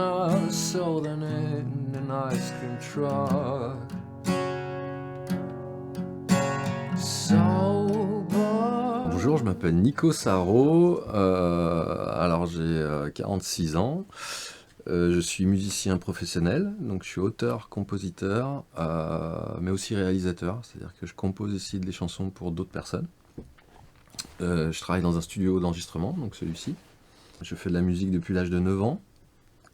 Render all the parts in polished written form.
I saw them in an ice cream truck. Bonjour, je m'appelle Nico Sarro, alors j'ai 46 ans, je suis musicien professionnel, donc je suis auteur, compositeur, mais aussi réalisateur, c'est-à-dire que je compose ici des chansons pour d'autres personnes. Je travaille dans un studio d'enregistrement, donc celui-ci. Je fais de la musique depuis l'âge de 9 ans.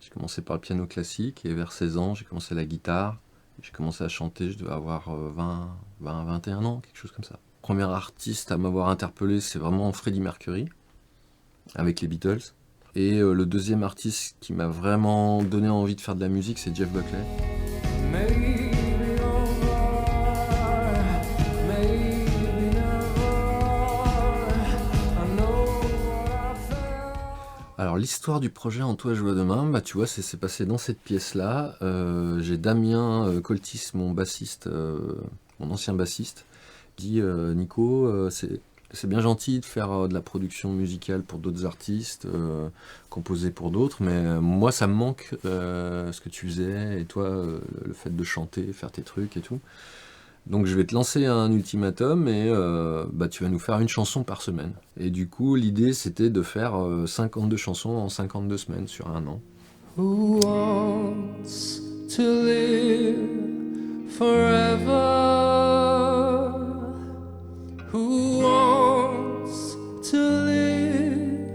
J'ai commencé par le piano classique et vers 16 ans, j'ai commencé la guitare. J'ai commencé à chanter, je devais avoir 21 ans, quelque chose comme ça. Le premier artiste à m'avoir interpellé, c'est vraiment Freddie Mercury, avec les Beatles. Et le deuxième artiste qui m'a vraiment donné envie de faire de la musique, c'est Jeff Buckley. Alors l'histoire du projet En toi joue demain, bah tu vois, c'est passé dans cette pièce-là. J'ai Damien Coltis, mon bassiste, mon ancien bassiste, qui dit Nico, c'est bien gentil de faire de la production musicale pour d'autres artistes, composer pour d'autres, mais moi ça me manque ce que tu faisais, et toi le fait de chanter, faire tes trucs et tout. Donc je vais te lancer un ultimatum et bah, tu vas nous faire une chanson par semaine. Et du coup, l'idée c'était de faire 52 chansons en 52 semaines sur un an. Who wants to live forever? Who wants to live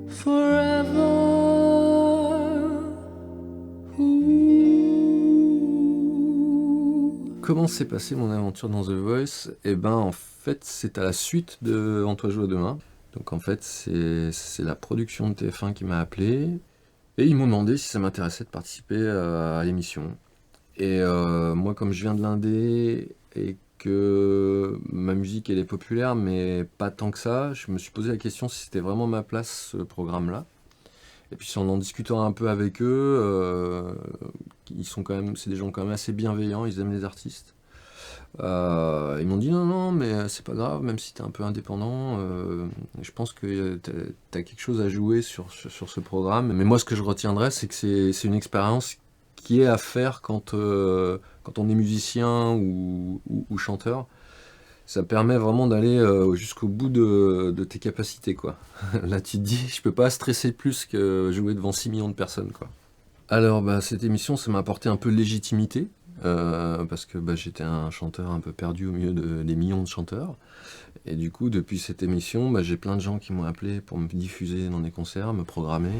forever? Comment s'est passée mon aventure dans The Voice? Eh ben, en fait, c'est à la suite de En toi joue demain. Donc en fait, c'est la production de TF1 qui m'a appelé et ils m'ont demandé si ça m'intéressait de participer à l'émission. Et moi, comme je viens de l'Indé et que ma musique elle est populaire, mais pas tant que ça, je me suis posé la question si c'était vraiment ma place, ce programme-là. Et puis en discutant un peu avec eux, c'est des gens quand même assez bienveillants, ils aiment les artistes. Ils m'ont dit non, mais c'est pas grave, même si t'es un peu indépendant, je pense que t'as quelque chose à jouer sur ce programme. Mais moi, ce que je retiendrai, c'est que c'est une expérience qui est à faire quand on est musicien ou chanteur. Ça permet vraiment d'aller jusqu'au bout de tes capacités, quoi. Là, tu te dis, je peux pas stresser plus que jouer devant 6 millions de personnes, quoi. Alors, bah, cette émission, ça m'a apporté un peu de légitimité, parce que bah, j'étais un chanteur un peu perdu au milieu des millions de chanteurs. Et du coup, depuis cette émission, bah, j'ai plein de gens qui m'ont appelé pour me diffuser dans des concerts, me programmer.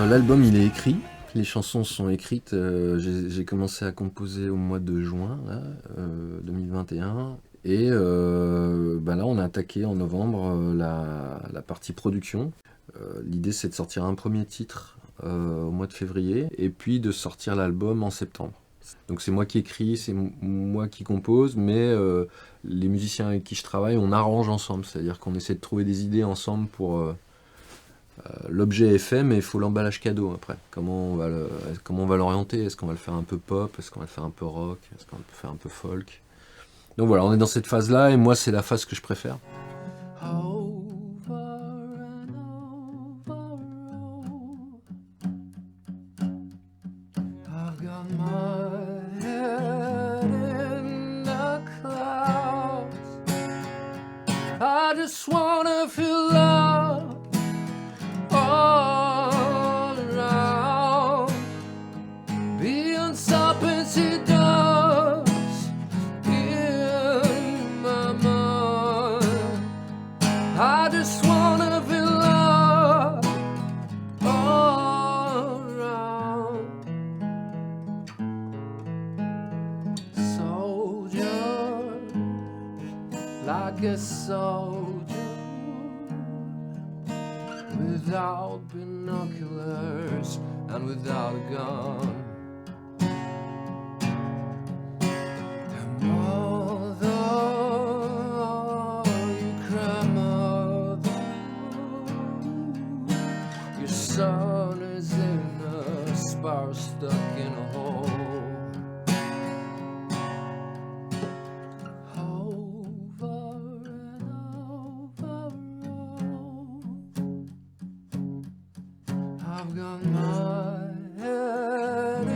L'album il est écrit, les chansons sont écrites, j'ai commencé à composer au mois de juin là, 2021 et bah là on a attaqué en novembre la partie production. L'idée c'est de sortir un premier titre au mois de février et puis de sortir l'album en septembre. Donc c'est moi qui écris, c'est moi qui compose, mais les musiciens avec qui je travaille on arrange ensemble, c'est-à-dire qu'on essaie de trouver des idées ensemble pour... l'objet est fait, mais il faut l'emballage cadeau après. Comment on va l'orienter? Est-ce qu'on va le faire un peu pop? Est-ce qu'on va le faire un peu rock? Est-ce qu'on va le faire un peu folk? Donc voilà, on est dans cette phase-là, et moi, c'est la phase que je préfère. I just wanna feel love all around, being serpentine doves in my mind. I just wanna feel love all around. Soldier, like a soldier, without binoculars and without a gun. And mother, you cry, mother, I've got my head